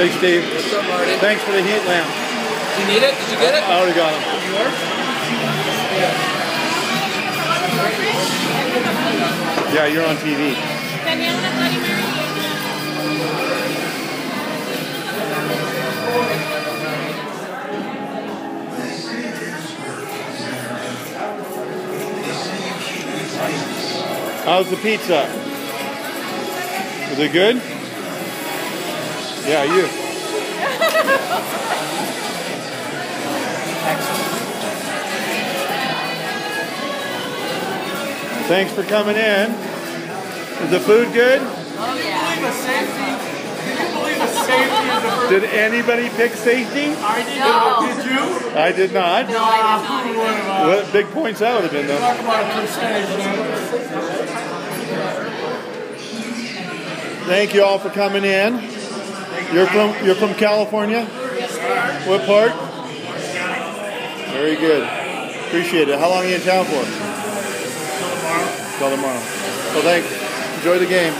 Hey, Steve. What's up, Marty? Thanks for the heat lamp. Do you need it? Did you get it? I already got them. Yeah, you're on TV. How's the pizza? Is it good? Yeah, you. Thanks for coming in. Is the food good? Oh yeah. Can you believe the safety of the first? Did anybody pick safety? I did. No. Did you? I did not. No, I did not. What big points that would have been though. Talk about a percentage. Thank you all for coming in. You're from California? What part? Very good. Appreciate it. How long are you in town for? Till tomorrow. So thanks. Enjoy the game.